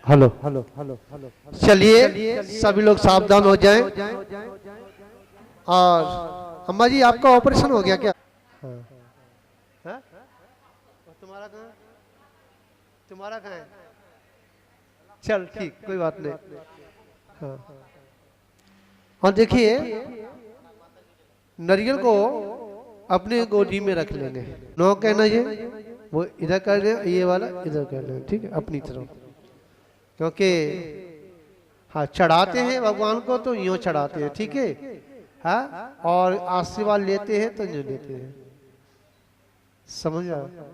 Hello hello hello hello. चलिए सभी लोग सावधान हो जाएं। और अम्मा जी आपका ऑपरेशन हो गया क्या? हाँ। हाँ? और तुम्हारा कहाँ? तुम्हारा कहाँ है? चल ठीक, कोई बात नहीं। हाँ। और देखिए, नारियल को अपने गोदी में रख लेंगे। नो कहना ये, वो इधर कर ले, ये वाला इधर कर ले, ठीक है, अपनी तरफ। क्योंकि हाँ, चढ़ाते हैं भगवान को तो यूं चढ़ाते हैं, ठीक है। हाँ, और आशीर्वाद लेते हैं तो यूं लेते हैं। समझ आया?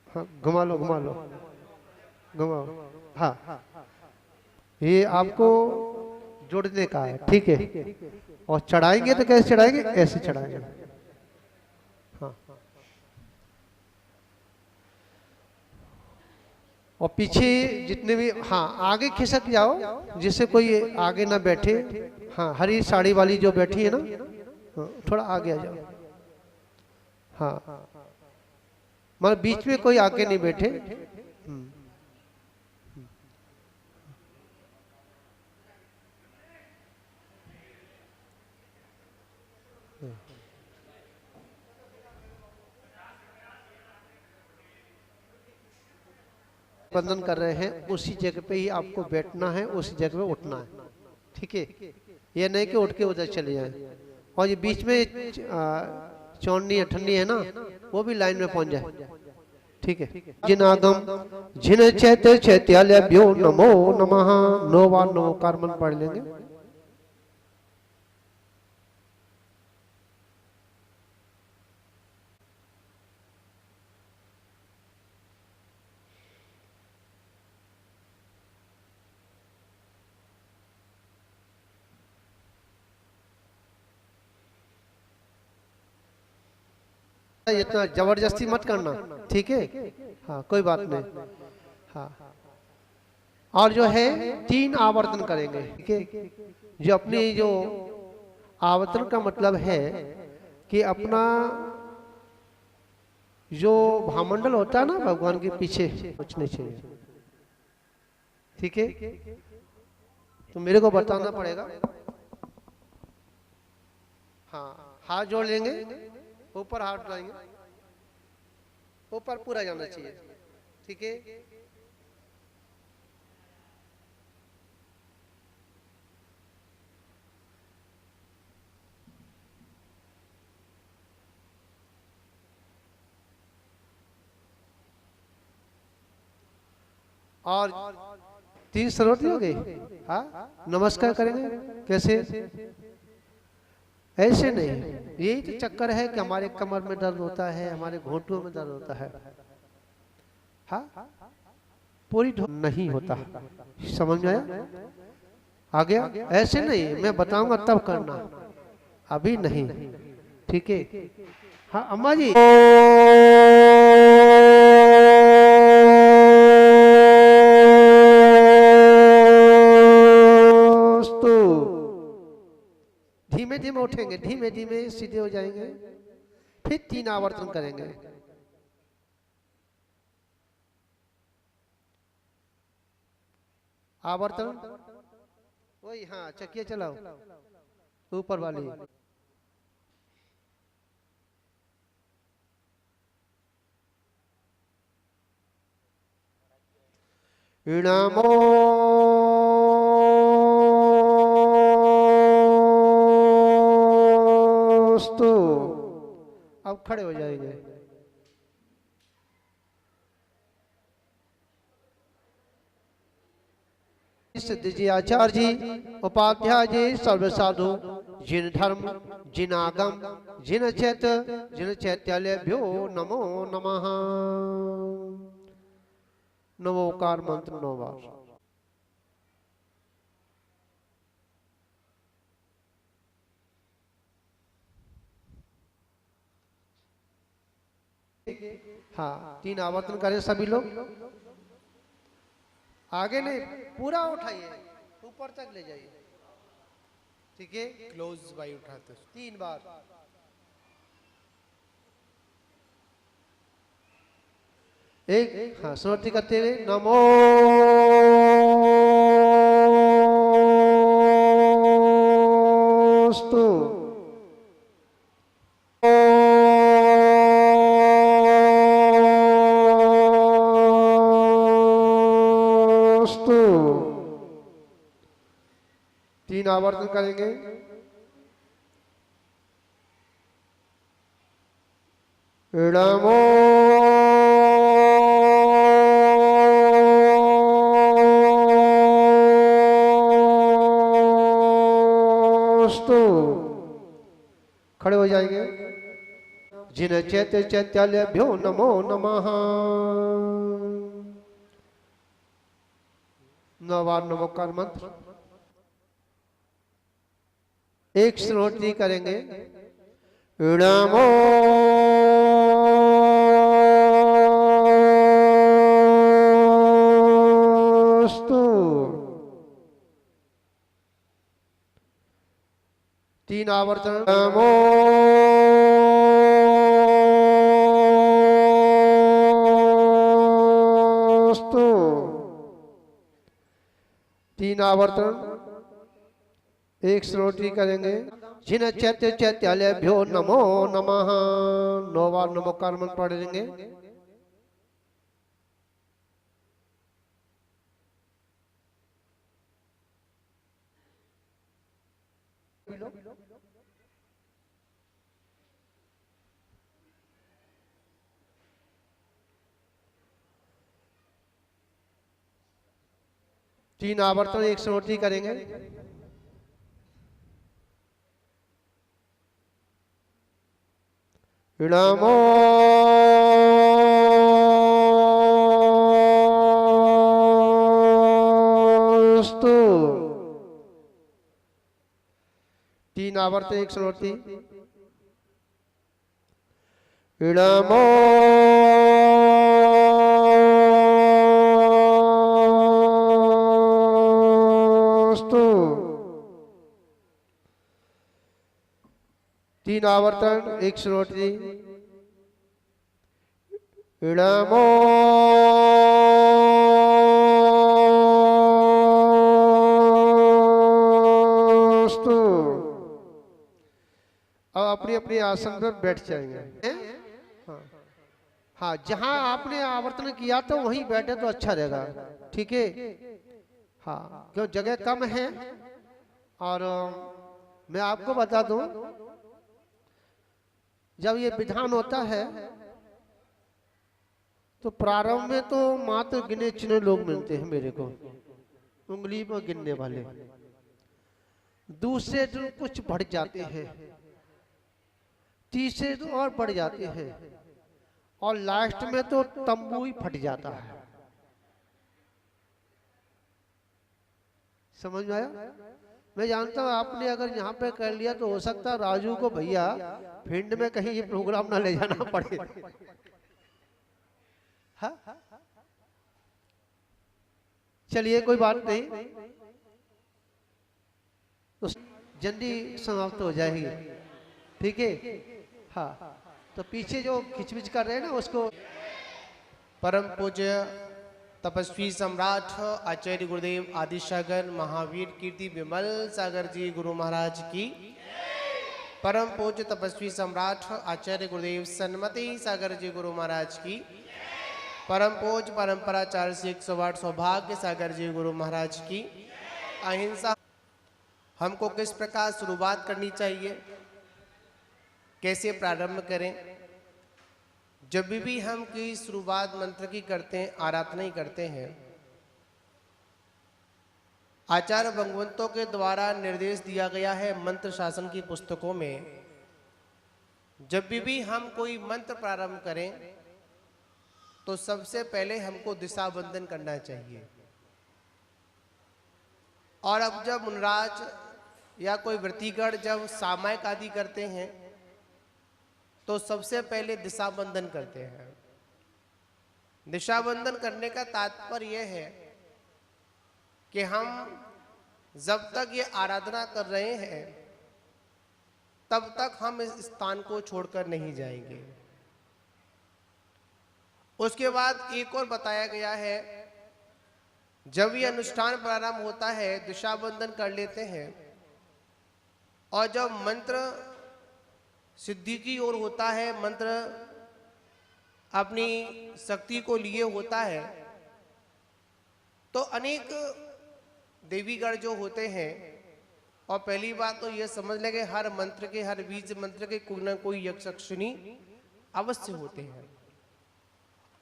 हाँ, घुमा लो घुमा लो, घुमाओ। हाँ, ये आपको जोड़ने का है, ठीक है। और चढ़ाएंगे तो कैसे चढ़ाएंगे? ऐसे चढ़ाएंगे। हाँ, और पीछे जितने भी, हाँ, आगे खिसक जाओ जिससे कोई आगे ना बैठे। हाँ, हरी साड़ी वाली जो बैठी है ना, हाँ, थोड़ा आगे आ जाओ। हाँ, मतलब बीच में कोई आके नहीं बैठे। बंधन कर रहे हैं उसी जगह पे ही आपको बैठना है, उसी जगह पे उठना है, ठीक है। ये नहीं कि उठ के उधर चले जाए। और ये बीच में चौनी अठन्नी है ना, वो भी लाइन में पहुंच जाए, ठीक है। जिनागम जिन चैत चैत्यालयभ्यो नमो नमः। 9 बार नमोकार मंत्र पढ़ लेंगे। इतना जबरदस्ती मत करना, ठीक है। हाँ, कोई बात नहीं। हाँ, और जो है 3 आवर्तन करेंगे, ठीक है। जो अपनी जो आवर्तन का मतलब है कि अपना जो भामंडल होता है ना भगवान के पीछे, कुछ नहीं चाहिए, ठीक है। तो मेरे को बताना पड़ेगा। हाँ, हाथ जोड़ लेंगे, ऊपर हाथ उठाएंगे, ऊपर पूरा जाना चाहिए, ठीक है। और 3 सरोटी हो गई। हाँ, नमस्कार करेंगे कैसे? ऐसे नहीं, यही तो चक्कर है कि हमारे कमर में दर्द होता है, हमारे घुटनों में दर्द होता है। हाँ, पूरी नहीं होता। समझ में आया? आ गया? ऐसे नहीं, मैं बताऊंगा तब करना, अभी नहीं, ठीक है। हाँ अम्मा जी, धीमे धीमे उठेंगे, धीमे धीमे सीधे हो जाएंगे, फिर 3 आवर्तन करेंगे। आवर्तन वही, हाँ, चकिया चलाओ ऊपर वाली। नमो अब खड़े हो जाएंगे। सिद्ध जी, आचार्य जी, उपाध्याय जी, सर्व साधु, जिन धर्म, जिन आगम, जिन चैत्यालयभ्यो नमो नमः। नमोकार मंत्र 9 बार। हाँ, 3 आवर्तन करें सभी लोग। आगे नहीं, पूरा उठाइए, ऊपर तक ले जाइए, ठीक है। क्लोज बाई उठाते 3 बार। एक हाँ स्मृति करते हुए नमो स्तु तीन आवर्तन करेंगे। नमो स्तु। खड़े हो जाएंगे। जिन चैत्य चैत्यालयभ्यो नमो नमः। नवार नमोकार मंत्र एक श्रोत्री करेंगे। नमो स्तु। तीन आवर्तन नमो स्तु। तीन आवर्तन एक श्रोत्री करेंगे। जिन चैत्य चैत्यालयभ्यो नमो नमः। 9 बार नमोकार मंत्र पढ़ेंगे। तीन आवर्तन एक श्रोत्री करेंगे। नमो स्तु। तीन आवर्तन एक श्रोत्री। नमो स्तु। तीन आवर्तन एक श्रोत्री। नमो स्तु। अब अपनी अपनी आसन पर बैठ जाएंगे। हाँ हाँ, जहां आपने आवर्तन किया तो वहीं बैठे तो अच्छा रहेगा। ठीक है। हाँ, क्यों जगह कम है। और मैं आपको बता दूं, जब ये विधान होता है तो प्रारंभ में तो मात्र गिने चुने लोग मिलते हैं मेरे को, उंगली में गिनने वाले। दूसरे तो कुछ बढ़ जाते हैं, तीसरे तो और बढ़ जाते हैं, और लास्ट में तो तंबू ही फट जाता है। समझ में आया? मैं जानता हूँ आपने अगर यहाँ पे कर लिया तो हो सकता है राजू को भैया फील्ड में कहीं ये प्रोग्राम ना ले जाना पड़े। हाँ? चलिए कोई बात नहीं, तो जल्दी समाप्त हो जाएगी। ठीक है। हाँ, तो पीछे जो खिचबिच कर रहे हैं ना उसको। परम पूज्य तपस्वी सम्राट आचार्य गुरुदेव आदिसागर महावीर कीर्ति विमल सागर जी गुरु महाराज की। परम पूज्य तपस्वी सम्राट आचार्य गुरुदेव सन्मति सागर जी गुरु महाराज की। परम पूज्य परंपराचार्य से 108 सौभाग्य सागर जी गुरु महाराज की। अहिंसा हमको किस प्रकार शुरुआत करनी चाहिए, कैसे प्रारंभ करें। जब भी हम की शुरुआत मंत्र की करते हैं, आराधना ही करते हैं, आचार्य भगवंतों के द्वारा निर्देश दिया गया है मंत्र शासन की पुस्तकों में। जब भी हम कोई मंत्र प्रारंभ करें तो सबसे पहले हमको दिशा बंधन करना चाहिए। और अब जब मुनराज या कोई व्रतिगण जब सामायिक आदि करते हैं तो सबसे पहले दिशा बंधन करते हैं। दिशा बंधन करने का तात्पर्य यह है कि हम जब तक ये आराधना कर रहे हैं तब तक हम इस स्थान को छोड़कर नहीं जाएंगे। उसके बाद एक और बताया गया है, जब ये अनुष्ठान प्रारंभ होता है दिशा बंधन कर लेते हैं, और जब मंत्र सिद्धि की ओर होता है, मंत्र अपनी शक्ति को लिए होता है, तो अनेक देवीगण जो होते हैं, और पहली बात तो ये समझ लें कि हर मंत्र के, हर बीज मंत्र के कोई ना कोई यक्षिणी अवश्य होते हैं।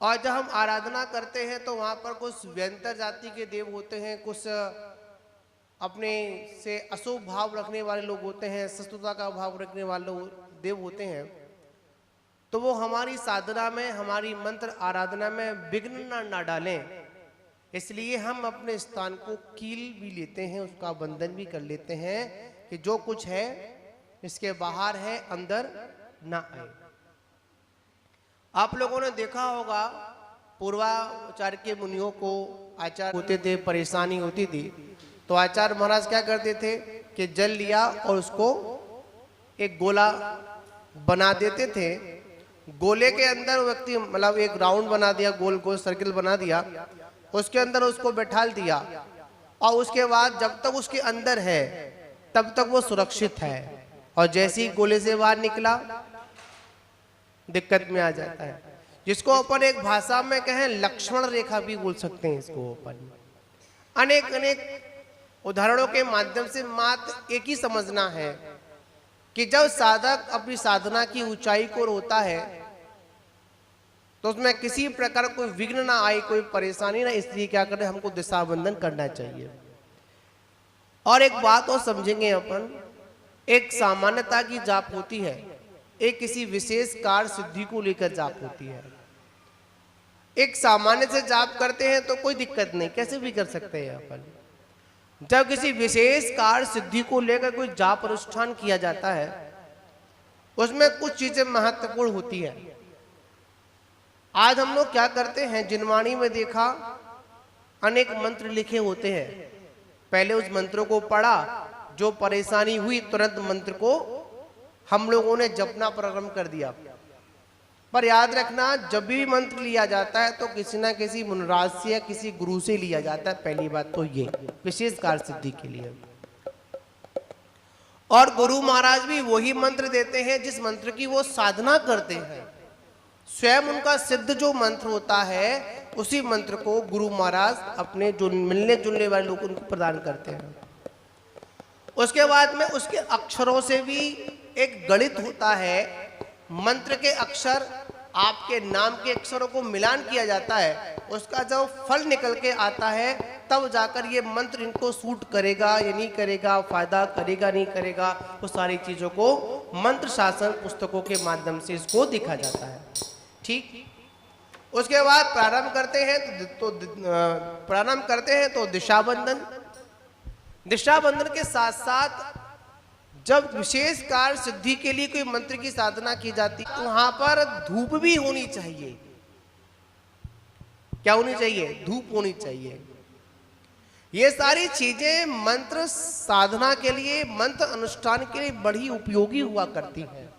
और जब हम आराधना करते हैं तो वहां पर कुछ व्यंतर जाति के देव होते हैं, कुछ अपने से अशुभ भाव रखने वाले लोग होते हैं, शत्रुता का भाव रखने वाले देव होते हैं। तो वो हमारी साधना में, हमारी मंत्र आराधना में विघ्न ना डालें, इसलिए हम अपने स्थान को कील भी लेते हैं, उसका बंधन भी कर लेते हैं कि जो कुछ है इसके बाहर है, अंदर ना आए। आप लोगों ने देखा होगा पूर्वाचार्य के मुनियों को आचार्य होते थे, परेशानी होती थी, तो आचार्य महाराज क्या करते थे कि जल लिया और उसको एक गोला बना देते थे। गोले के अंदर व्यक्ति, मतलब एक राउंड बना दिया, गोल गोल सर्किल बना दिया, उसके अंदर उसको बैठाल दिया, और उसके बाद जब तक उसके अंदर है तब तक वो सुरक्षित है, और जैसे ही गोले से बाहर निकला दिक्कत में आ जाता है, जिसको अपन एक भाषा में कहें लक्ष्मण रेखा भी बोल सकते हैं। इसको अपन अनेक अनेक उदाहरणों के माध्यम से मात्र एक ही समझना है कि जब साधक अपनी साधना की ऊंचाई को रोता है तो उसमें किसी प्रकार कोई विघ्न ना आए, कोई परेशानी ना, इसलिए क्या करें, हमको दिशा बंधन करना चाहिए। और एक बात और समझेंगे अपन, एक सामान्यता की जाप होती है, एक किसी विशेष कार्य सिद्धि को लेकर जाप होती है। एक सामान्य से जाप करते हैं तो कोई दिक्कत नहीं, कैसे भी कर सकते हैं अपन। जब किसी विशेष कार्य सिद्धि को लेकर कोई जाप अनुष्ठान किया जाता है, उसमें कुछ चीजें महत्वपूर्ण होती है। आज हम लोग क्या करते हैं, जिनवाणी में देखा अनेक मंत्र लिखे होते हैं, पहले उस मंत्रों को पढ़ा, जो परेशानी हुई तुरंत मंत्र को हम लोगों ने जपना प्रारंभ कर दिया। पर याद रखना, जब भी मंत्र लिया जाता है तो किसी ना किसी मुनिराज से या किसी गुरु से लिया जाता है, पहली बात तो ये विशेष कार्य सिद्धि के लिए। और गुरु महाराज भी वही मंत्र देते हैं जिस मंत्र की वो साधना करते हैं। स्वयं उनका सिद्ध जो मंत्र होता है, उसी मंत्र को गुरु महाराज अपने जो मिलने जुलने वाले लोग उनको प्रदान करते हैं। उसके बाद में उसके अक्षरों से भी एक गणित होता है, मंत्र के अक्षर आपके नाम के अक्षरों को मिलान किया जाता है, उसका जब फल निकल के आता है तब जाकर ये मंत्र इनको सूट करेगा या नहीं करेगा, फायदा करेगा नहीं करेगा, वो सारी चीजों को मंत्र शासन पुस्तकों के माध्यम से इसको दिखा जाता है। ठीक, उसके बाद प्रारंभ करते हैं तो दिशा बंधन। दिशा बंधन के साथ साथ जब विशेष कार्य सिद्धि के लिए कोई मंत्र की साधना की जाती है तो वहां पर धूप भी होनी चाहिए। क्या होनी चाहिए? धूप होनी चाहिए। ये सारी चीजें मंत्र साधना के लिए, मंत्र अनुष्ठान के लिए बड़ी उपयोगी हुआ करती हैं,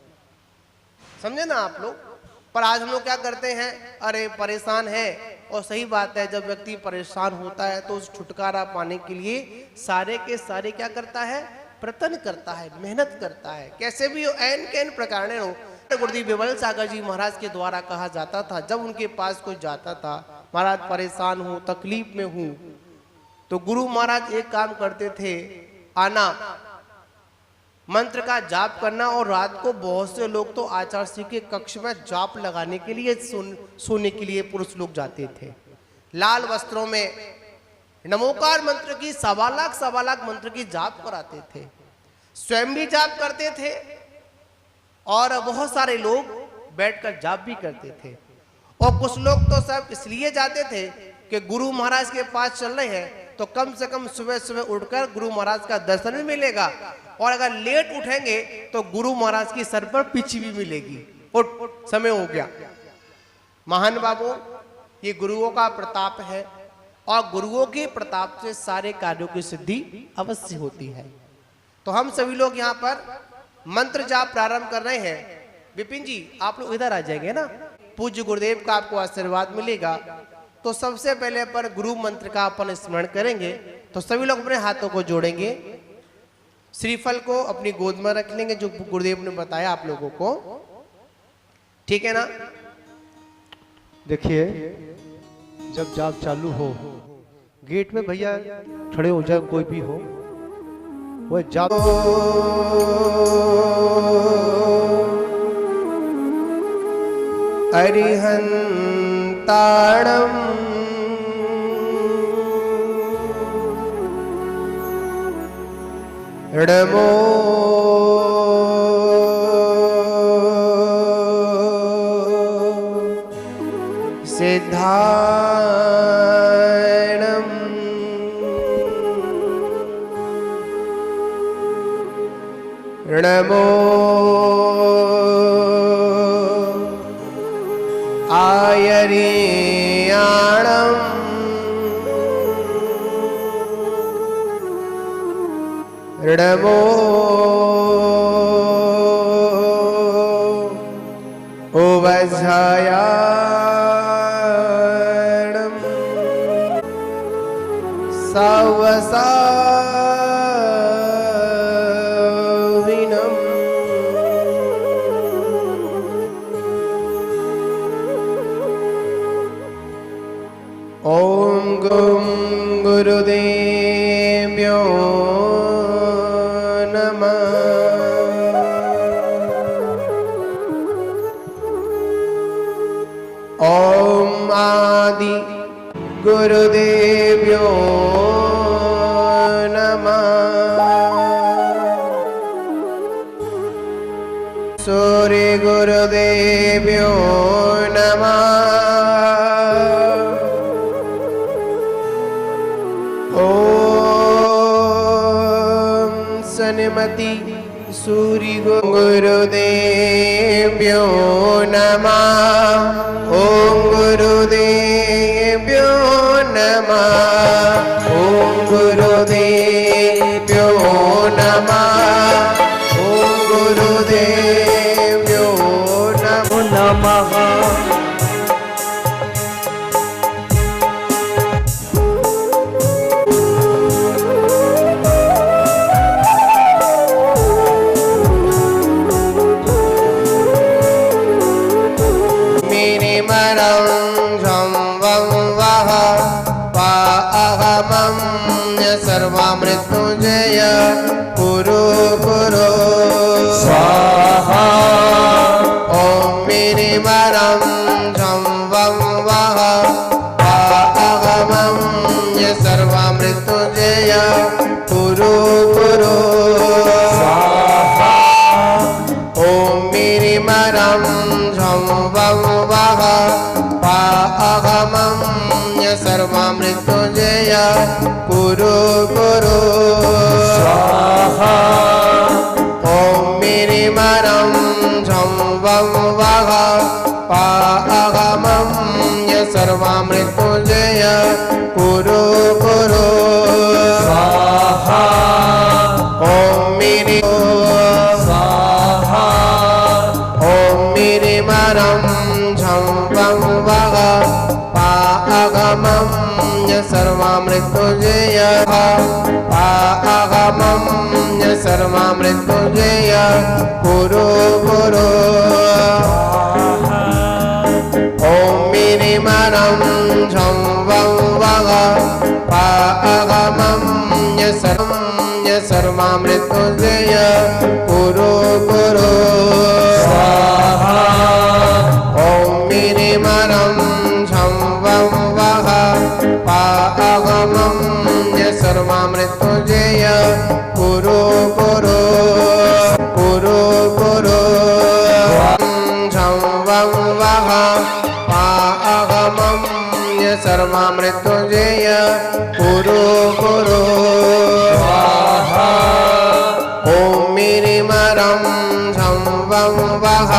समझे ना आप लोग। पर आज हम लोग क्या करते हैं, अरे परेशान है, और सही बात है, जब व्यक्ति परेशान होता है तो उस छुटकारा पाने के लिए सारे के सारे क्या करता है, प्रयत्न करता है, मेहनत करता है, कैसे भी हो, ऐन कैन प्रकार हो। गुरुदेव विमल सागर जी महाराज के द्वारा कहा जाता था, जब उनके पास कोई जाता था, महाराज परेशान हूं, तकलीफ में हूं, तो गुरु महाराज एक काम करते थे, आना, मंत्र का जाप करना, और रात को बहुत से लोग तो आचार्य श्री के कक्ष में जाप लगाने के लिए सोने के लिए पुरुष लोग जाते थे, लाल वस्त्रों में नमोकार मंत्र की सवा लाख मंत्र की जाप कराते थे, स्वयं भी जाप करते थे और बहुत सारे लोग बैठकर जाप भी करते थे। और कुछ लोग तो सब इसलिए जाते थे कि गुरु महाराज के पास चल रहे हैं तो कम से कम सुबह सुबह उठकर गुरु महाराज का दर्शन भी मिलेगा, और अगर लेट उठेंगे तो गुरु महाराज की सर पर पिछी भी मिलेगी, उठ समय हो गया। महान बाबू, ये गुरुओं का प्रताप है, और गुरुओं के प्रताप से सारे कार्यों की सिद्धि अवश्य होती है। तो हम सभी लोग यहाँ पर मंत्र जाप प्रारंभ कर रहे हैं। विपिन जी, आप लोग इधर आ जाएंगे ना, पूज्य गुरुदेव का आपको आशीर्वाद मिलेगा। तो सबसे पहले अपन गुरु मंत्र का अपन स्मरण करेंगे। तो सभी लोग अपने हाथों को जोड़ेंगे, श्रीफल को अपनी गोद में रख लेंगे जो गुरुदेव ने बताया आप लोगों को, ठीक है ना। देखिए जब जाप चालू हो गेट में भैया खड़े हो जाए, कोई भी हो वो जाप। अरिहंताणं ऋडमो सिद्धाणं ऋडमो आयर्याणं ऋडमो उवझयाणं सवसाविनं ओम गं गुरुदेव्यो नमः। ओम आदि गुरुदेव्यो नमः। सूर्य गुरुदेव्यो नमः। ओम सन्मति सूर्य गुरुदेव्यो नमः। ओम गुरुदेव्यो नमः। ओम गुरुदेव्यो नमः। ओम गुरुदेव्यो नमः। सर्वमृत्युंजय कुरु कुरु स्वाहा। ओम मिनिमरं झं वं वः अहमं सर्वमृत्युंजय कुरु कुरु स्वाहा। ओम मिनिमरं झं वं वः अहमं सर्वमृत्युंजय कुरु कुरु स्वाहा। ओम मिनिमरं झं वं वः अहमं सर्वमृत्युंजय कुरु कुरु स्वाहा। ओम मिनि स्वाहा। ओम मिनिमरं झं वं वः अहमं सर्वमृत्युंजय अहमं सर्वमृत्युंजय कुरु कुरु। ओम मिनिमरं झं वं वः अहमं सर्वमृत्युंजय कुरु कुरु स्वाहा। ओम मिनिमरं झं वं वः अहमं सर्वमृत्युंजय कुरु कुरु कुरु कुरु। झं वं वः अहमं सर्वमृत्युंजय कुरु कुरु स्वाहा। ओम मिनिमरं झं वं वः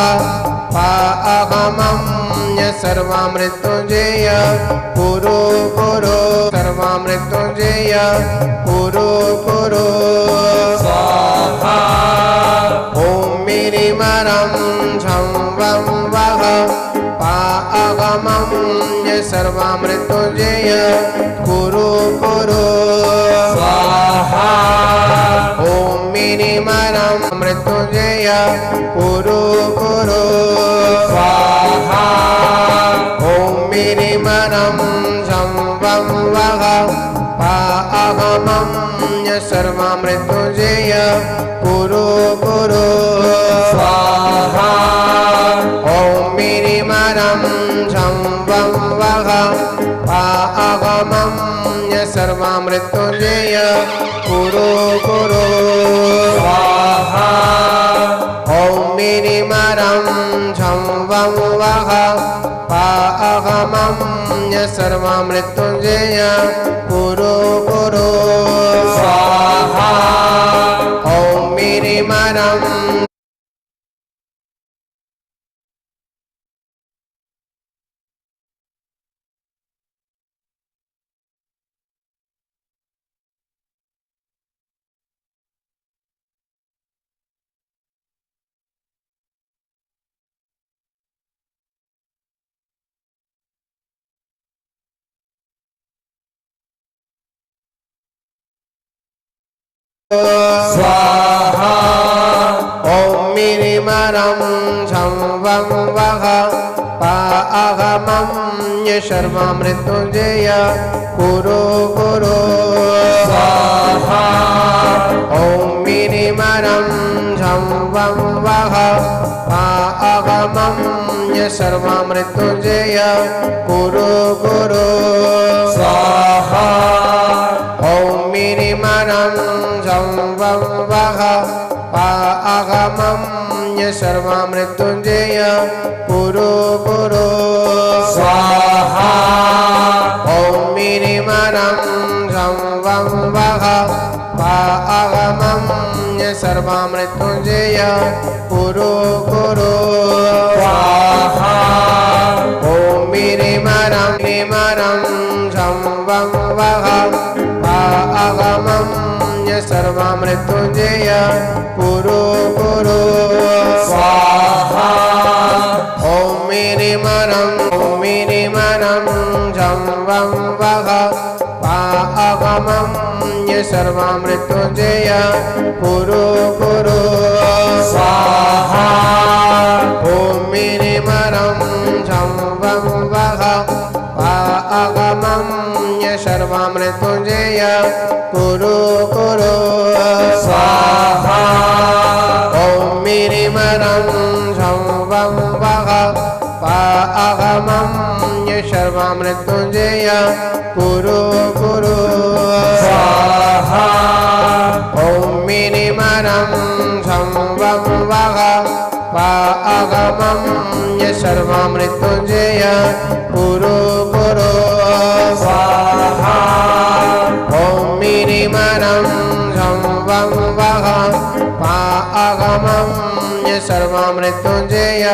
अहमं सर्वमृत्युंजय कुरु कुरु सर्वमृत्युंजय कुरु कुरु स्वाहा। ओम मिनिमरं झं वं वः अगमं सर्वमृत्युंजय कुरु कुरु स्वाहा ॐ मिनिमरं मृत्युंजय कुरु कुरु स्वाहा ॐ मिनिमरं संवं वः अगमं सर्वमृत्युंजय कुरु कुरु स्वाहा ॐ मिनिमरं संवं वः अगमं सर्वमृत्युंजय कुरु कुरु स्वाहा ॐ मिनिमरं संवं वः अगमं सर्वमृत्युंजय कुरु कुरु स्वाहा ॐ मिनिमरं स्वाहा ॐ मिनिमरं संवं वः अगमं सर्वमृत्युंजय कुरु कुरु स्वाहा ॐ मिनिमरं संवं वः अगमं सर्वमृत्युंजय कुरु कुरु स्वाहा ॐ मिनिमरं संवं वः अगमं सर्वमृत्युंजय कुरु कुरु स्वाहा ॐ मिनिमरं संवं वः अगमं सर्वमृत्युंजय कुरु कुरु स्वाहा ॐ मिनिमरं संवं वः अगमं सर्वमृत्युंजय कुरु कुरु स्वाहा ॐ मिनिमरं संवं वः अगमं सर्वमृत्युंजय कुरु कुरु स्वाहा ॐ मिनिमरं संवं वः अगमं सर्वमृत्युंजय कुरु कुरु स्वाहा ॐ मिनिमरं संवं वः अगमं सर्वमृत्युंजय कुरु कुरु स्वाहा ॐ मिनिमरं संवं वः अगमं सर्वमृत्युंजय कुरु कुरु स्वाहा ॐ मिनिमरं संवं वः अगमं सर्वमृत्युंजय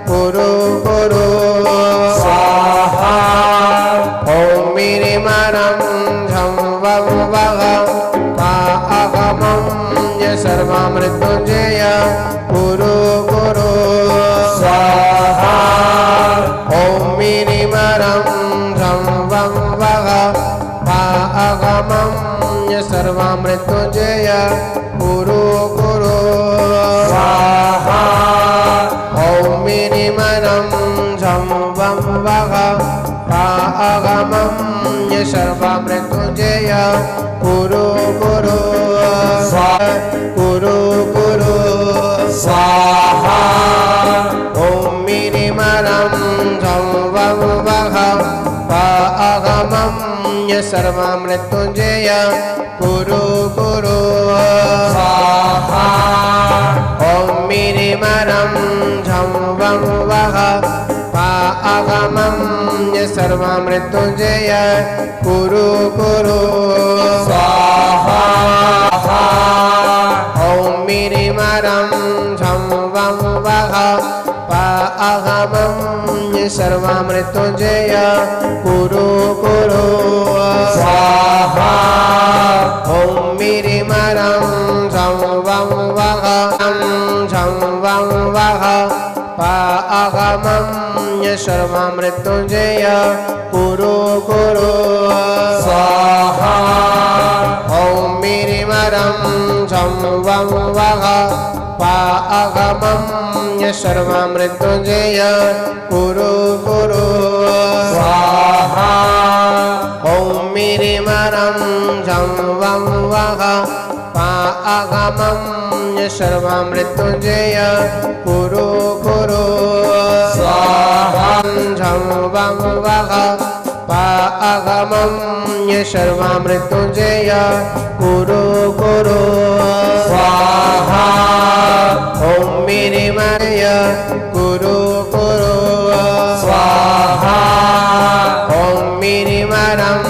कुरु कुरु स्वाहा ॐ मिनिमरं संवं वः अगमं सर्वमृत्युंजय कुरु कुरु स्वाहा ॐ मिनिमरं संवं वः अगमं सर्वमृत्युंजय कुरु कुरु स्वाहा ॐ मिनिमरं संवं वः अगमं सर्वमृत्युंजय कुरु कुरु कुरु कुरु स्वाहा ॐ मिनिमरं संवं वः अगमं सर्वमृत्युंजय कुरु कुरु स्वाहा ॐ मिनिमरं संवं वः अगमं सर्वमृत्युंजय कुरु कुरु स्वाहा ॐ मिनिमरं संवं वः अगमं सर्वमृत्युंजय कुरु कुरु स्वाहा ॐ मिनिमरं संवं वः अगमं सर्वमृत्युंजय कुरु कुरु स्वाहा ॐ मीरिमरं झं वं वः पाअगमं सर्वमृत्युंजय कुरु कुरु स्वाहा ॐ मीरिमरं झं वं वः पाअगमं सर्वमृत्युंजय कुरु कुरु स्वाहा झं वं वः पाअगमं सर्वमृत्युंजय कुरु कुरु स्वाहा ॐ मीरिमय कुरु कुरु स्वाहा ॐ मीरिमरं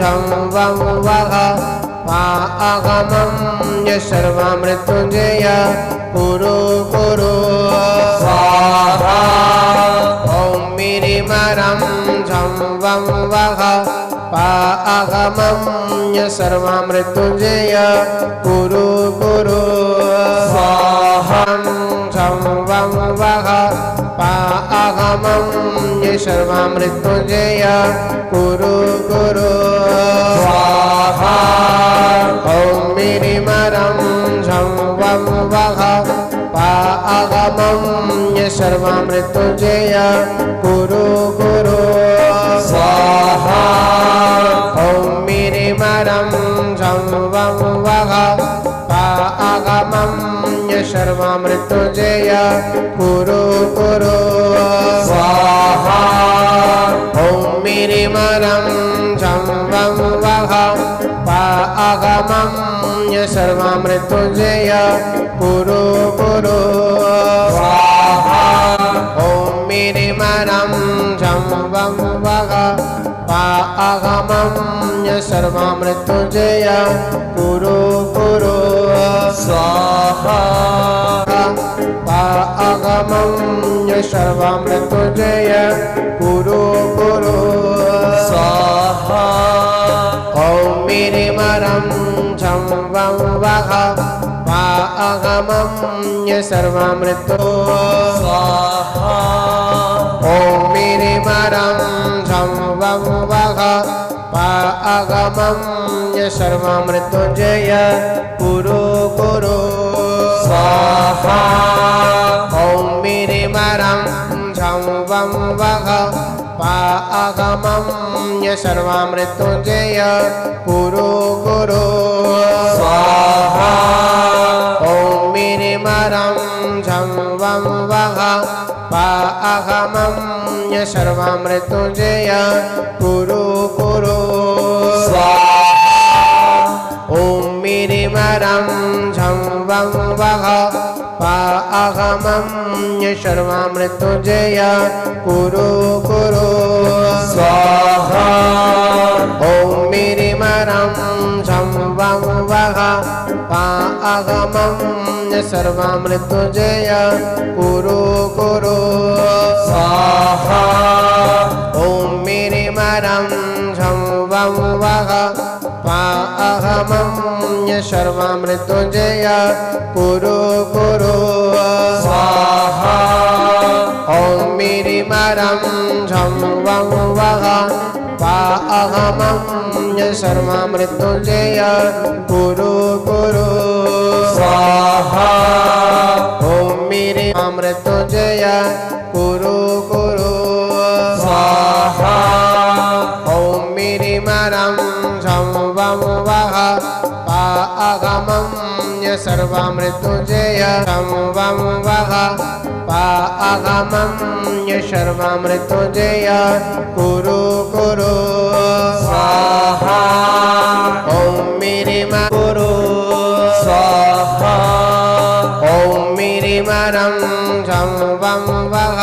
झं वं वः पाअगमं सर्वमृत्युंजय कुरु कुरु स्वाहा ॐ मीरिमरं झं वं वः पाअगमं सर्वमृत्युंजय कुरु कुरु स्वाहा झं वं वः पाअगमं सर्वमृत्युंजय कुरु कुरु स्वाहा ॐ मीरिमरं झं वं वः पाअगमं सर्वमृत्युंजय कुरु कुरु स्वाहा ॐ मीरिमरं झं वं वः पाअगमं सर्वमृत्युंजय कुरु कुरु स्वाहा ॐ मीरिमरं झं वं वः पाअगमं सर्वमृत्युंजय कुरु कुरु स्वाहा ॐ मीरिमरं झं वं वः पाअगमं सर्वमृत्युंजय कुरु कुरु स्वाहा पाअगमं सर्वमृत्युंजय कुरु कुरु स्वाहा ॐ मीरिमरं झं वं वः पाअगमं सर्वमृत्युं स्वाहा ॐ मीरिमरं झं वं वः पाअगमं सर्वमृत्युंजय कुरु कुरु स्वाहा ॐ मीरिमरं झं वं वः पाअगमं सर्वमृत्युंजय कुरु कुरु स्वाहा ॐ मीरिमरं झं वं वः पाअगमं सर्वमृत्युंजय कुरु कुरु स्वाहा ॐ मीरिमरं झं वं वः पाअगमं सर्वमृत्युंजय कुरु कुरु स्वाहा ॐ मीरिमरं झं वं वः पाअगमं सर्वमृत्युंजय कुरु कुरु स्वाहा ॐ मीरिमरं झं वं वः पाअगमं सर्वमृत्युंजय कुरु कुरु स्वाहा ॐ मीरिमरं झं वं वः पाअगमं सर्वमृत्युंजय कुरु कुरु स्वाहा ॐ मीरिमृत्युंजय कुरु कुरु स्वाहा ॐ मीरिमरं झं वं वः पाअगमं सर्वमृत्युंजय झं वं वः पाअगमं सर्वमृत्युंजय कुरु कुरु स्वाहा ॐ मीरिमरं कुरु स्वाहा ॐ मीरिमरं झं वं वः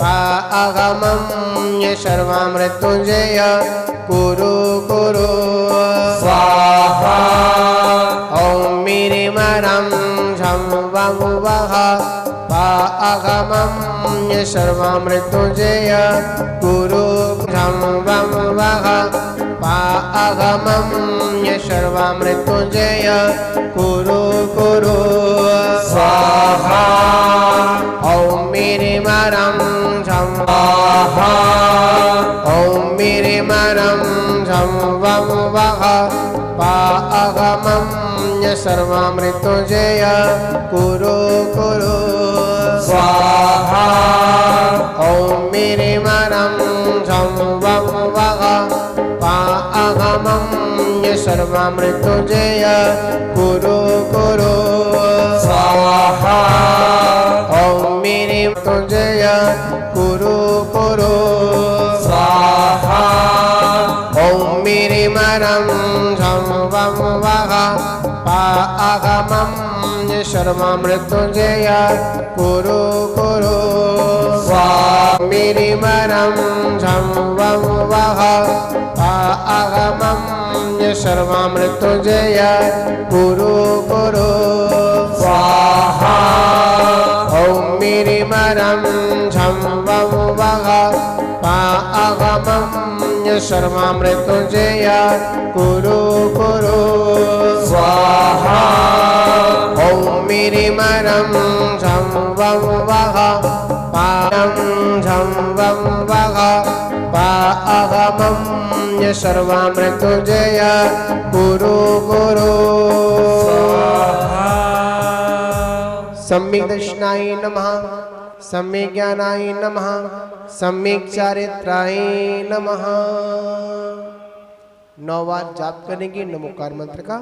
पाअगमं सर्वमृत्युंजय कुरु कुरु स्वाहा ॐ मीरिमरं झं वं वः पाअगमं सर्वमृत्युंजय कुरु झं वं वः पाअगमं सर्वमृत्युंजय कुरु कुरु स्वाहा ॐ मीरिमरं झं पागमं सर्वमृत्युंजय कुरु कुरु स्वाहा। ॐ मिरिमरं झं वं वः पागमं सर्वमृत्युंजय कुरु कुरु स्वाहा। ॐ मिरिमृत्युंजय कुरु कुरु स्वाहा। ॐ मिरिमरं झं वं वः पागमं सर्वमृत्युंजय कुरु कुरु स्वाहा। मिरिमरं झं वं वः पागमं सर्वमृत्युंजय कुरु कुरु स्वाहा। ॐ मिरिमरं झं वं वः पागमं सर्वमृत्युंजय कुरु कुरु स्वाहा। ॐ मिरिमरं झं वं वः पागमं झं वं वः पागमं सर्वमृत्युंजय कुरु कुरु स्वाहा। सम्यक् दर्शनाय नमः, सम्यक् ज्ञानाय नमः, सम्यक् चारित्राय नमः। 9 बार जाप करेंगे नमोकार मंत्र का।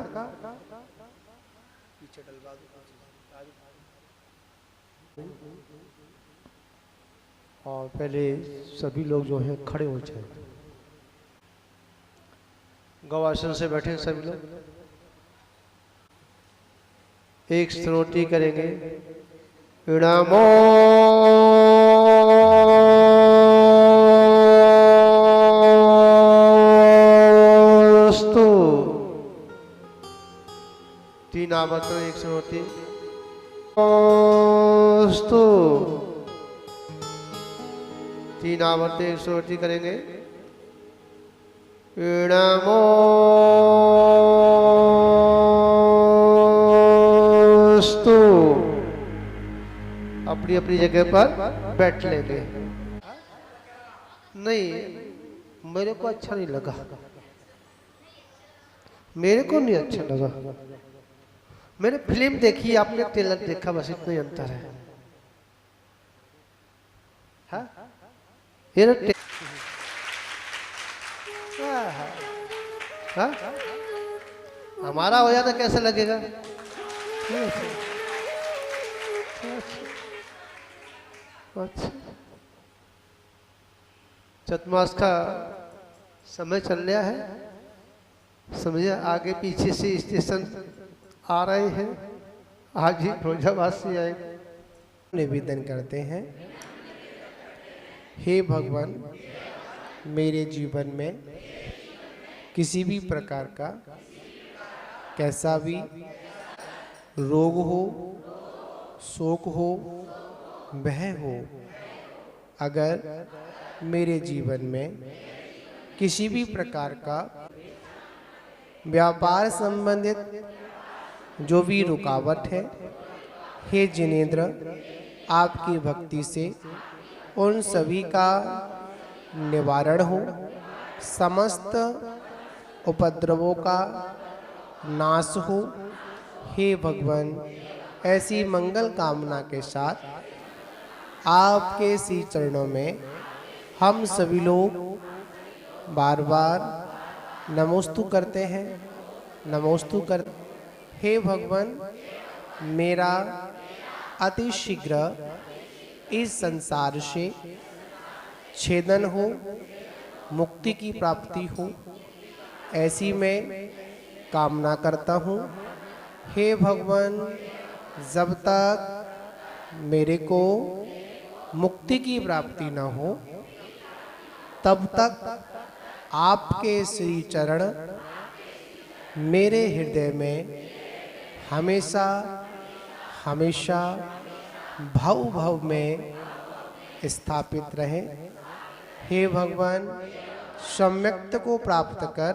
और पहले सभी लोग जो हैं खड़े हो जाए। गवासन से बैठे सभी लोग। एक स्तुति करेंगे। नमो स्तु। 3 आवर्तन एक स्तुति। स्तु 3 आवर्तन एक स्तुति करेंगे। नमो स्तु। अपनी अपनी जगह पर बैठ लेंगे। नहीं, मेरे को अच्छा नहीं लगा, मेरे को नहीं अच्छा लगा। मैंने फिल्म देखी, आपने ट्रेलर देखा, बस इतना ही अंतर है। हाँ? ये ना हाँ? हमारा हो जाता कैसे लगेगा? अच्छा, चतुर्मास का समय चल रहा है, समझिए। आगे पीछे से स्टेशन आ रहे हैं। आज ही फिरोजाबाद से आए। निवेदन करते हैं, हे भगवान, मेरे जीवन में किसी भी प्रकार का कैसा भी रोग हो, शोक हो, भय हो, अगर मेरे जीवन में किसी भी प्रकार का व्यापार संबंधित जो भी रुकावट है, हे जिनेंद्र, आपकी भक्ति से उन सभी का निवारण हो, समस्त उपद्रवों का नाश हो। हे भगवान, ऐसी मंगल कामना के साथ आपके श्री चरणों में हम सभी लोग बार बार नमोस्तु करते हैं। नमोस्तु कर। हे भगवान, मेरा अति शीघ्र इस संसार से छेदन हो, मुक्ति की प्राप्ति हो, ऐसी मैं कामना करता हूँ। हे भगवान, जब तक मेरे को मुक्ति की प्राप्ति न हो, तब तक आपके श्री चरण मेरे हृदय में हमेशा हमेशा भव भव में स्थापित रहे। हे भगवान, सम्यक्त को प्राप्त कर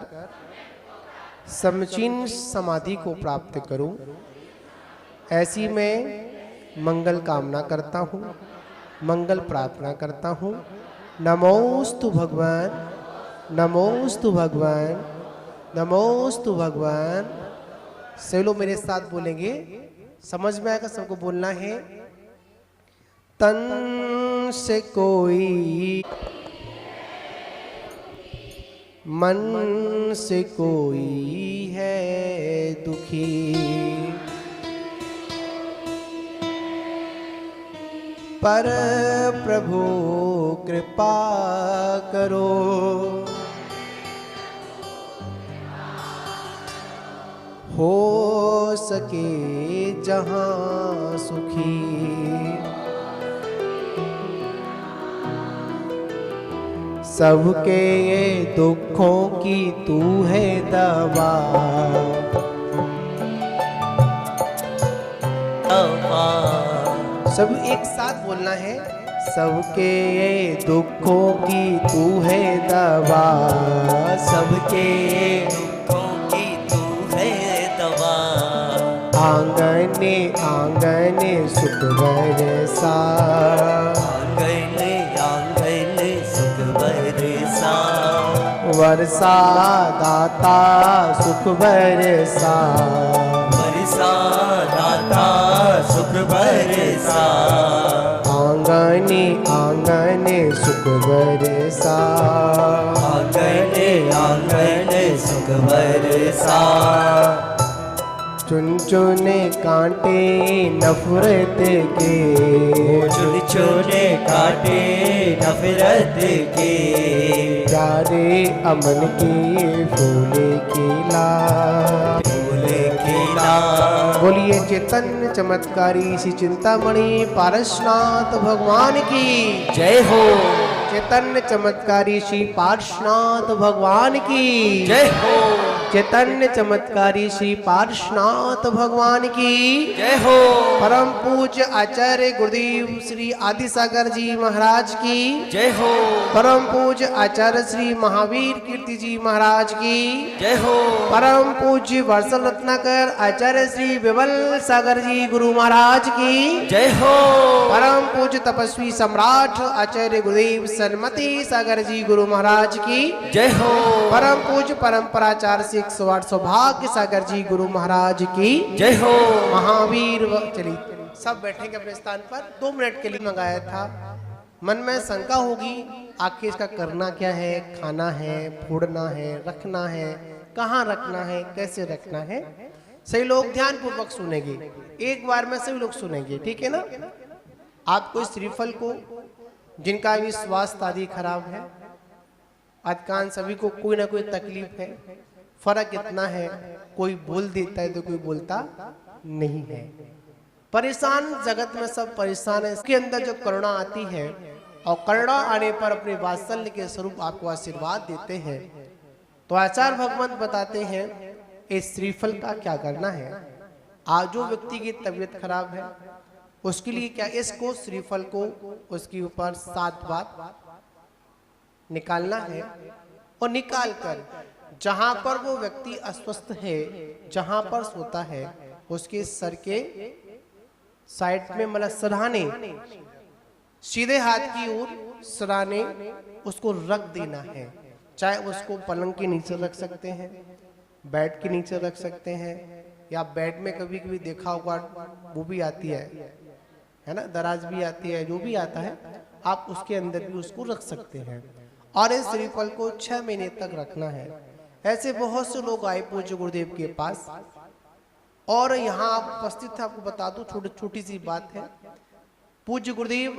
समचीन समाधि को प्राप्त करूं, ऐसी मैं मंगल कामना करता हूं, मंगल प्रार्थना करता हूं। नमोस्तु भगवान, नमोस्तु भगवान, नमोस्तु भगवान। सभी लोग मेरे साथ बोलेंगे, समझ में आएगा, सबको बोलना है। तन से कोई, मन से कोई है दुखी, पर प्रभु कृपा करो, हो सके जहां सुखी। सबके ये दुखों की तू है दवा, सब एक साथ बोलना है। सबके ये दुखों की तू है दवा, सबके दुखों की तू है दवा। आंगने आंगने सुख बरसा, आंगने आंगने सुख बरसा। वर्षा दाता सुख बरसा, बरसा दाता सुख बरसा। आंगने आंगने सुख बरसा, आंगने आंगने सुख बरसा। चुन चुने कांटे नफरत के, चुन चुने काटे नफरत के। प्यारे अमन के फूल खिला, फूल खिला। बोलिए चैतन्य चमत्कारी श्री चिंतामणि पारसनाथ भगवान की जय हो। चैतन्य चमत्कारी श्री पार्श्वनाथ भगवान की जय हो। चैतन्य चमत्कारी श्री पार्श्वनाथ भगवान की जय हो। परम पूज्य आचार्य गुरुदेव श्री आदिसागर जी महाराज की जय हो। परम पूज्य आचार्य श्री महावीर कीर्ति जी महाराज की जय हो। परम पूज्य वर्षल रत्नाकर आचार्य श्री विमल सागर जी गुरु महाराज की जय हो। परम पूज्य तपस्वी सम्राट आचार्य गुरुदेव सन्मति सागर जी गुरु महाराज की जय हो। परम पूज्य परंपराचार्य से 108 सौभाग्य सागर जी गुरु महाराज की जय हो। महावीर चलिए सब बैठेंगे अपने स्थान पर। 2 मिनट के लिए मंगाया था। मन में शंका होगी आखिर इसका करना क्या है, खाना है, फोड़ना है, रखना है, कहाँ रखना है, कैसे रखना है। सही लोग ध्यान पूर्वक सुनेंगे, एक बार में सभी लोग सुनेंगे, ठीक है ना। आपको इस श्रीफल को, जिनका भी स्वास्थ्य आदि खराब है, अधिकांश सभी को कोई ना कोई तकलीफ है, फर्क इतना है कोई बोल देता है तो कोई बोलता नहीं है। परेशान जगत में सब परेशान है। इसके अंदर जो करुणा आती है और करुणा आने पर अपने वात्सल्य के स्वरूप आपको आशीर्वाद देते हैं। तो आचार्य भगवंत बताते हैं इस श्रीफल का क्या करना है। आज जो व्यक्ति की तबीयत खराब है उसके लिए क्या, इसको श्रीफल को उसके ऊपर 7 बार निकालना है और निकाल कर जहां पर वो व्यक्ति अस्वस्थ है, जहां पर सोता है, उसके सर के साइड में मतलब सराहने, सीधे हाथ की ओर सराहने उसको रख देना है। चाहे उसको पलंग के नीचे रख सकते हैं, बेड के नीचे रख सकते हैं, या बेड में कभी कभी देखा होगा वो भी आती है ना, दराज भी आती है, जो भी आता है आप उसके अंदर भी उसको रख सकते हैं। और इस श्रीफल को 6 महीने तक रखना है। ऐसे बहुत से लोग आए पूज्य गुरुदेव के पास और यहाँ आप उपस्थित थे। आपको बता दूं छोटी सी बात है। पूज्य गुरुदेव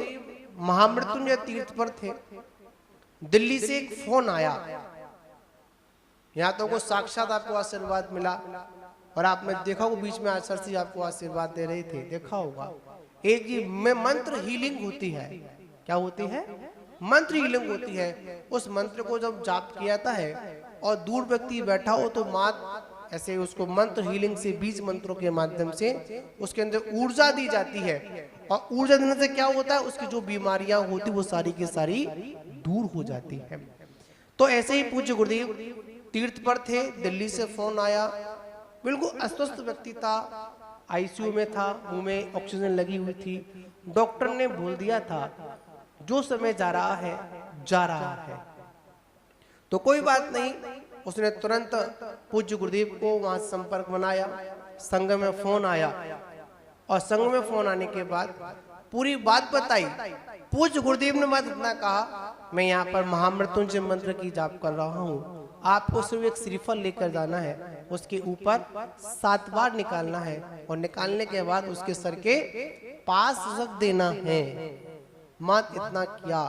महामृत्युंजय तीर्थ पर थे, दिल्ली से एक फोन आया। यहाँ तो को साक्षात आपको आशीर्वाद मिला और आपने देखा होगा बीच में आचार्य जी आपको आशीर्वाद दे रहे थे, देखा होगा। एक जी में मंत्र हीलिंग होती है। क्या होती है? मंत्र हीलिंग होती है। उस मंत्र को जब जाप किया जाता है और दूर व्यक्ति बैठा हो तो मात ऐसे उसको मंत्र हीलिंग से, बीज मंत्रों के माध्यम से उसके अंदर ऊर्जा दी जाती है। और ऊर्जा देने से क्या होता है, उसकी जो बीमारियां होती वो सारी की सारी दूर हो जाती है। तो ऐसे ही पूज्य गुरुदेव तीर्थ पर थे, दिल्ली से फोन आया। बिल्कुल अस्वस्थ व्यक्ति था, आईसीयू में था, मुंह में ऑक्सीजन लगी हुई थी। डॉक्टर ने बोल दिया था जो समय जा रहा है जा रहा है, तो कोई बात नहीं, उसने तुरंत पूज्य गुरुदेव को वहां संपर्क बनाया, संघ में फोन आया और संघ में फोन आने के बाद पूरी बात बताई। पूज्य गुरुदेव ने मत इतना कहा, मैं यहाँ पर महामृत्युंजय मंत्र की जाप कर रहा हूँ, आपको सिर्फ एक श्रीफल लेकर जाना है, उसके ऊपर 7 बार निकालना है और निकालने के बाद उसके सर के पास रख देना है। मत इतना किया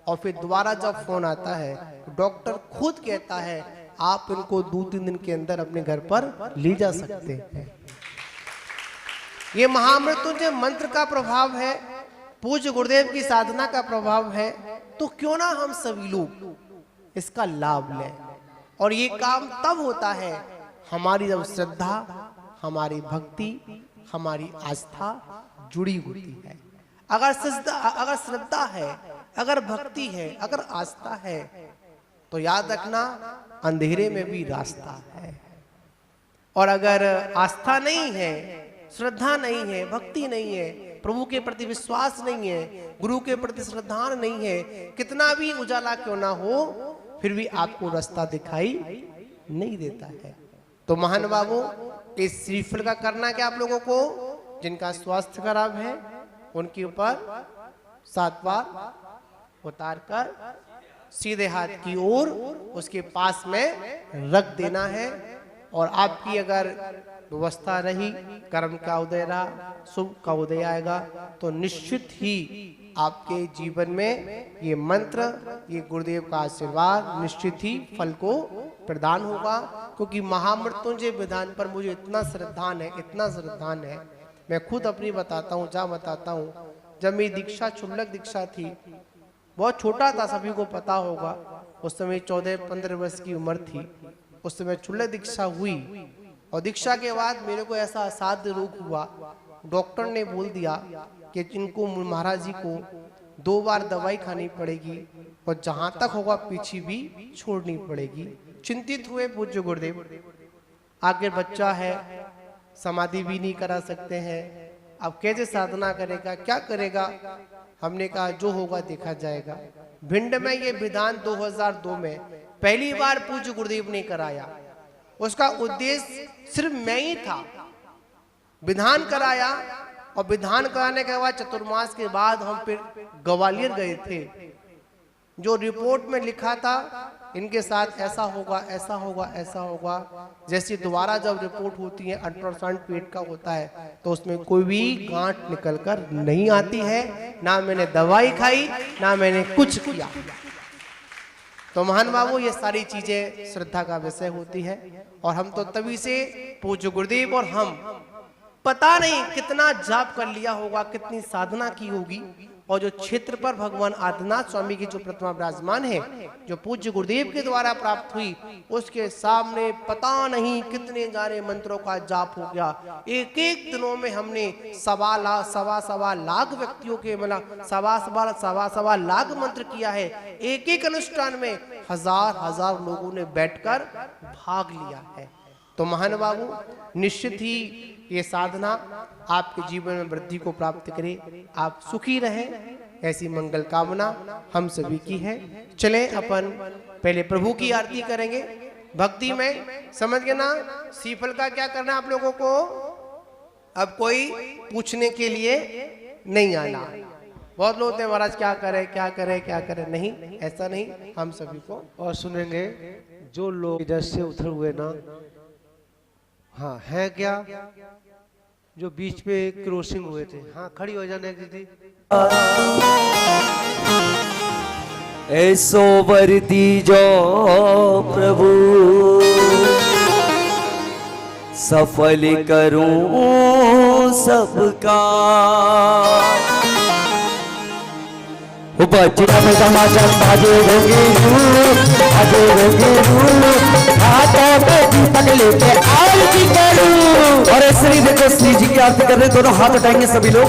और फिर दोबारा जब फोन आता है डॉक्टर खुद कहता है आप इनको 2-3 दिन के अंदर अपने घर पर ले जा सकते हैं। ये महामृत्युंजय मंत्र का प्रभाव है, पूज्य गुरुदेव की साधना का प्रभाव है। तो क्यों ना हम सभी लोग इसका लाभ लें। और ये काम तब होता है हमारी जब श्रद्धा, हमारी भक्ति, हमारी आस्था जुड़ी होती है। अगर श्रद्धा है, अगर भक्ति है, अगर आस्था है, तो याद रखना अंधेरे में भी रास्ता है। और अगर आस्था नहीं है, श्रद्धा नहीं है, भक्ति नहीं है, प्रभु के प्रति विश्वास नहीं है, गुरु के प्रति श्रद्धा नहीं है, कितना भी उजाला क्यों ना हो, फिर भी आपको रास्ता दिखाई नहीं देता है। तो महान बाबू, इस श्रीफल का करना क्या आप लोगों को, जिनका स्वास्थ्य खराब है उनके ऊपर 7 बार उतार कर सीधे हाथ की ओर उसके पास में रख देना है। और आपकी अगर व्यवस्था रही, कर्म का उदय रहा, शुभ का उदय आएगा, तो निश्चित ही आपके जीवन में ये मंत्र, ये गुरुदेव का आशीर्वाद निश्चित ही फल को प्रदान होगा। क्योंकि महामृत्युंजय विधान पर मुझे इतना श्रद्धान है, इतना श्रद्धान है, मैं खुद अपनी बताता हूँ, जहाँ बताता हूँ। जब मेरी दीक्षा क्षुल्लक दीक्षा थी, बहुत छोटा था, सभी को पता होगा, उस समय 14-15 वर्ष की उम्र थी। उस समय क्षुल्लक दीक्षा हुई और दीक्षा के बाद मेरे को ऐसा असाध्य रोग हुआ, डॉक्टर ने बोल दिया कि इनको, महाराज जी को 2 बार दवाई खानी पड़ेगी और जहां तक होगा पीछे भी छोड़नी पड़ेगी। चिंतित हुए पूज्य गुरुदेव, आखिर बच्चा है, समाधि भी नहीं करा सकते हैं, अब कैसे साधना करेगा, क्या करेगा। हमने कहा जो होगा देखा जाएगा। भिंड में ये विधान 2002 में पहली बार पूज्य गुरुदेव ने कराया। उसका उद्देश्य सिर्फ मैं ही था, विधान कराया और विधान कराने के बाद चतुर्मास के बाद हम फिर ग्वालियर गए थे। जो रिपोर्ट में लिखा था इनके साथ ऐसा होगा, ऐसा होगा, ऐसा होगा, जैसे दोबारा जब रिपोर्ट होती है अल्ट्रासाउंड पेट का होता है, तो उसमें कोई भी गांठ निकलकर नहीं आती है। ना मैंने दवाई खाई, ना मैंने कुछ किया। तो महान बाबू, ये सारी चीजें श्रद्धा का विषय होती है। और हम तो तभी से पूज्य गुरुदेव और हम पता नहीं कितना जाप कर लिया होगा, कितनी साधना की होगी। और जो क्षेत्र पर भगवान आदिनाथ स्वामी की जो प्रतिमा विराजमान है, जो पूज्य गुरुदेव के द्वारा प्राप्त हुई, उसके सामने पता नहीं कितने जाने मंत्रों का जाप हो गया। एक एक दिनों में हमने सवा लाख व्यक्तियों के, मतलब सवा लाख मंत्र किया है। एक एक अनुष्ठान में हजार लोगों ने बैठकर भाग लिया है। तो महान बाबू, निश्चित ही ये साधना आपके जीवन में वृद्धि को प्राप्त करे, आप सुखी रहें, ऐसी मंगल कामना हम सभी की है। चलें अपन पहले प्रभु की आरती करेंगे भक्ति में। समझ गए ना श्रीफल का क्या करना आप लोगों को। अब कोई पूछने के लिए नहीं आना। बहुत लोग हैं महाराज क्या करे क्या करे क्या करे, नहीं, ऐसा नहीं, हम सभी को। और सुनेंगे जो लोग इधर से उधर हुए ना, हाँ है क्या, जो बीच में क्रॉसिंग हुए थे, हाँ खड़ी हो जाने दीदी। ऐसो वर्दी जो प्रभु सफल करूं सबका। बजना में समाचार बाजे होंगे, बाजे होंगे, हाथों में दीपक लेके आरती करूं। और ऐसे ही देखो श्री जी की आरती कर रहे, दोनों हाथ उठाएंगे सभी लोग।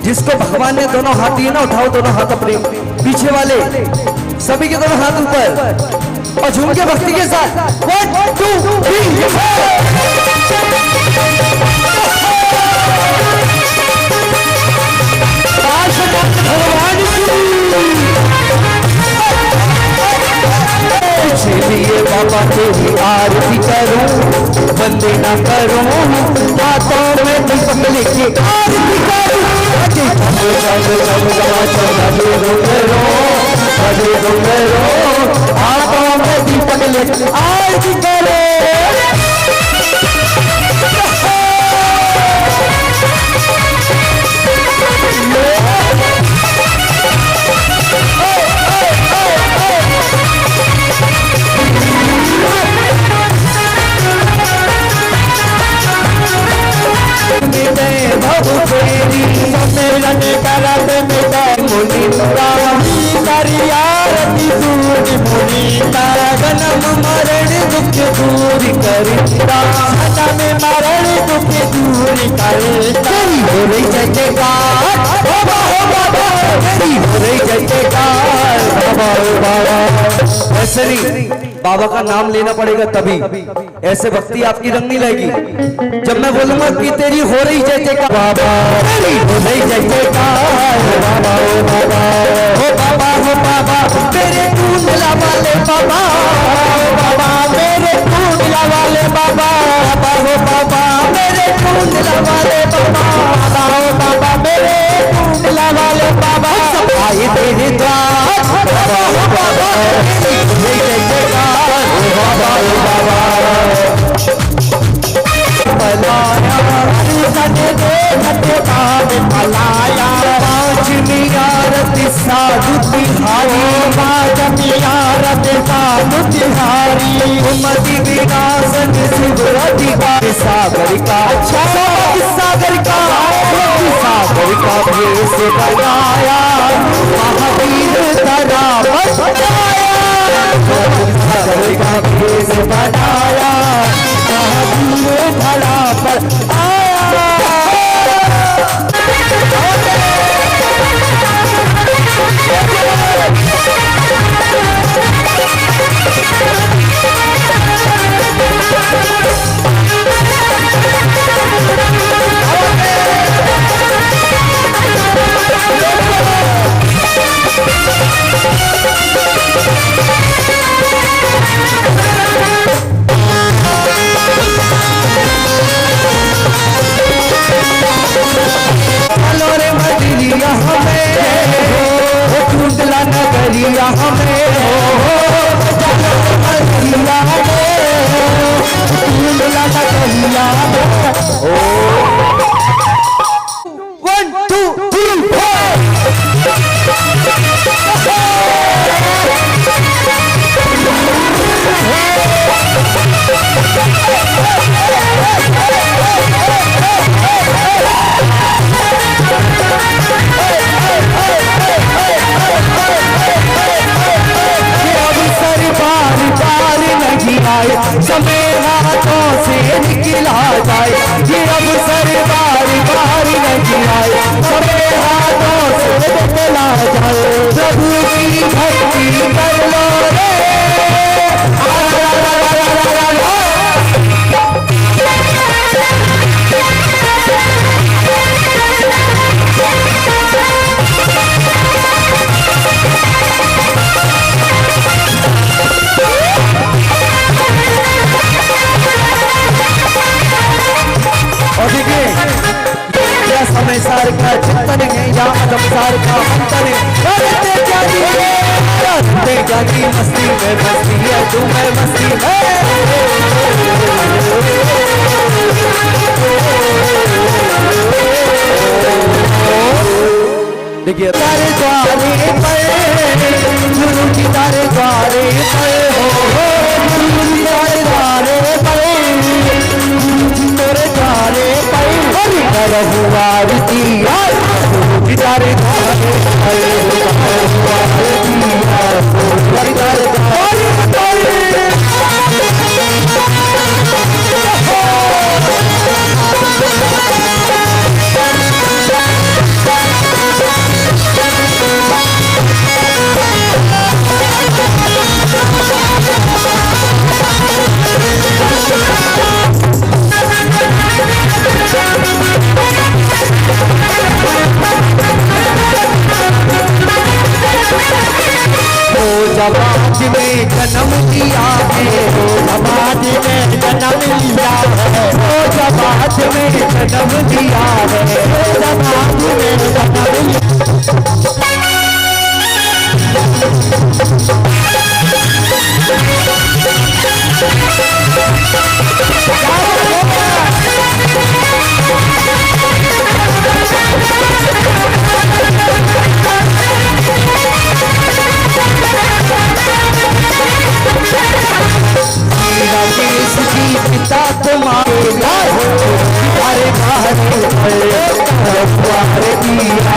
जिसको भगवान ने दोनों हाथ दिए ना, उठाओ दोनों हाथ अपने पीछे वाले, सभी के दोनों हाथ ऊपर और झूम के भक्ति के साथ 1 2 3 भगवान लिए बाबा तेरी आरती करूं, वंदे ना करूं, हाथों में दीपक लेके आरती करूं। अजय हाथों में दीपक लेके आरती करो। मरण दुख दूर करता, में मरण दुख दूर करता। हो रही जय जयकार बाबा, हो बाबा हो रही जय जयकार बाबा, हो बाबा। ऐसे नहीं, बाबा का नाम लेना पड़ेगा तभी, ऐसे भक्ति आपकी रंग नहीं लगेगी। जब मैं बोलूंगा कि तेरी हो रही जय जयकार बाबा, तेरी हो रही जय जयकार बाबा, हो बाबा हो बाबा, हो बाबा मेरे कुंडला वाले बाबा, हो बाबा मेरे कुंडला वाले बाबा, हो बाबा मेरे कुंडला वाले बाबा, हो बाबा मेरे कुंडला वाले बाबा। आए तेरे द्वार बाबा, हो बाबा जय जयकार बाबा, हो बाबा। पलाया सने देखते बाद पलाया, पाँच मियारत साधु तिहारी, पाँच मियारत साधु तिहारी, उमति विनाशन शिवरति का सागर का, सागर का सागर का भेष बनाया, महावीर धरा बनाया, सागर का भेष बनाया, महावीर धरा पर आया। नगरिया हमें, कुंडला नगरिया हमें, नगरिया हमें, कुंडला नगरिया हमें। 1 2 3 4 समय हाथों से निकला जाए, ये अवसर बारी बारी नहीं आए, समय हाथों से निकला जाए। प्रभु की भक्ति कर लो रे, और देखिए क्या समय सार का चिंतन है, या मदम सार का मंतन है। जागी मस्ती में मस्ती है, तू मैं मस्ती है। देखिए तारे द्वारे पर, गुरु जी तारे द्वारे पर, हो गुरु जी तारे द्वारे पर, तेरे द्वारे पर हुआ आरती, तारे द्वारे जवान जन्म लिया है, समाज में जन्म लिया है, ओ समाज में जन्म लिया है, समाज में जन्म लिया। पिता तुम्हारे बाहर दिया